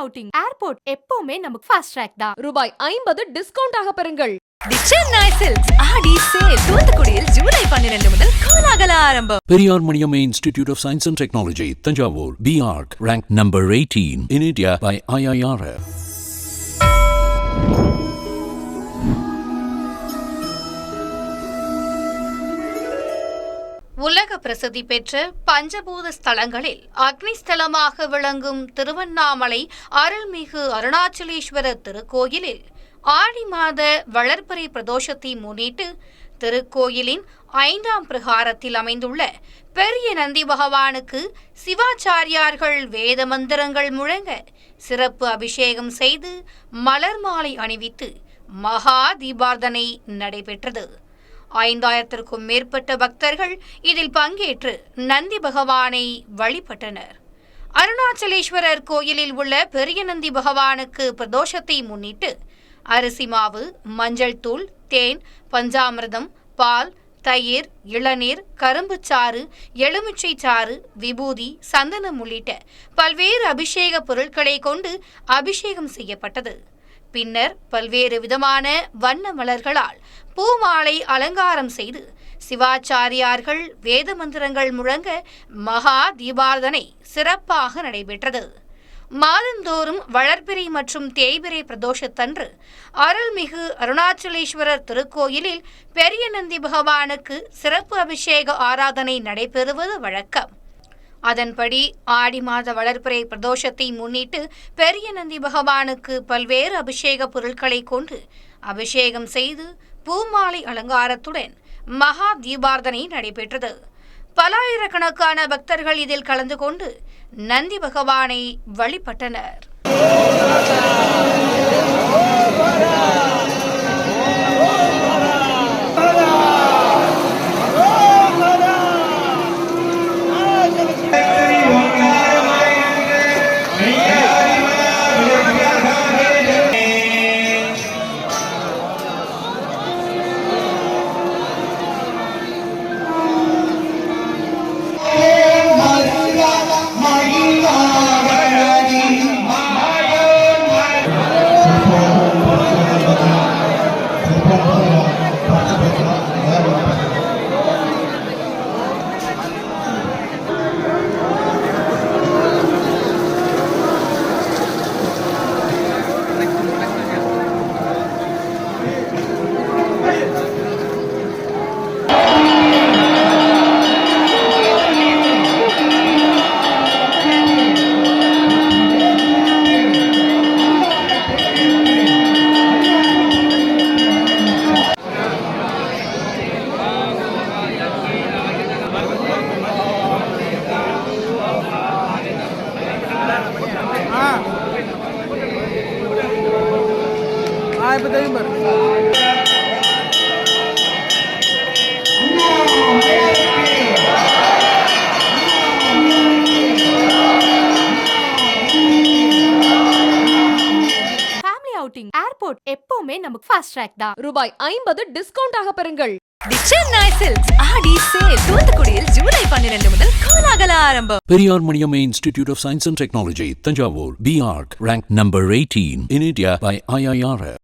Outing airport எப்பவுமே நமக்கு fast track தான். ரூபாய் 50 டிஸ்கவுண்ட் ஆக பெறுங்கள். தி சென்னை சில்க்ஸ் ஆடி சேல் தூத்துக்குடியில் ஜூலை 12 முதல் கோலாகல ஆரம்பம். Periyar Maniamma Institute of Science and Technology, Thanjavur, B.Arc, ranked number 18 in India by IIRF. உலக பிரசித்தி பெற்ற பஞ்சபூத ஸ்தலங்களில் அக்னி ஸ்தலமாக விளங்கும் திருவண்ணாமலை அருள்மிகு அருணாச்சலேஸ்வரர் திருக்கோயிலில் ஆடி மாத வளர்பிறை பிரதோஷத்தை முன்னிட்டு திருக்கோயிலின் 5ஆம் பிரகாரத்தில் அமைந்துள்ள பெரிய நந்தி பகவானுக்கு சிவாச்சாரியார்கள் வேத மந்திரங்கள் முழங்க சிறப்பு அபிஷேகம் செய்து மலர் மாலை அணிவித்து மகா தீபார்த்தனை நடைபெற்றது. 5000க்கும் மேற்பட்ட பக்தர்கள் இதில் பங்கேற்று நந்தி பகவானை வழிபட்டனர். அருணாச்சலேஸ்வரர் கோயிலில் உள்ள பெரிய நந்தி பகவானுக்கு பிரதோஷத்தை முன்னிட்டு அரிசி மாவு, மஞ்சள் தூள், தேன், பஞ்சாமிர்தம், பால், தயிர், இளநீர், கரும்புச்சாறு, எலுமிச்சை சாறு, விபூதி, சந்தனம் உள்ளிட்ட பல்வேறு அபிஷேக பொருட்களை கொண்டு அபிஷேகம் செய்யப்பட்டது. பின்னர் பல்வேறு விதமான வண்ண மலர்களால் பூமாலை அலங்காரம் செய்து சிவாச்சாரியார்கள் வேத மந்திரங்கள் முழங்க மகா தீபார்த்தனை சிறப்பாக நடைபெற்றது. மாதந்தோறும் வளர்பிறை மற்றும் தேய்பிறை பிரதோஷத்தன்று அருள்மிகு அருணாச்சலேஸ்வரர் திருக்கோயிலில் பெரிய நந்தி பகவானுக்கு சிறப்பு அபிஷேக ஆராதனை நடைபெறுவது வழக்கம். அதன்படி ஆடி மாத வளர்பிறை பிரதோஷத்தை முன்னிட்டு பெரிய நந்தி பகவானுக்கு பல்வேறு அபிஷேக பொருட்களை கொண்டு அபிஷேகம் செய்து பூமாலை அலங்காரத்துடன் மகா தீபார்த்தனை நடைபெற்றது. பலாயிரக்கணக்கான பக்தர்கள் இதில் கலந்து கொண்டு நந்தி பகவானை வழிபட்டனர். ஏர்போர்ட் எப்பவுமே நமக்கு ஃபாஸ்ட் ட்ராக் தான். ரூபாய் 50 டிஸ்கவுண்ட் ஆக பெறுங்கள். தி சென்னை சில்க்ஸ் ஆடி சேல் தூத்துக்குடியில் ஜூலை 12 முதல் கோலாகல ஆரம்பம். Periyar Maniamma Institute of Science and Technology, Thanjavur, B.Arc, ranked number 18 in India by IIRF.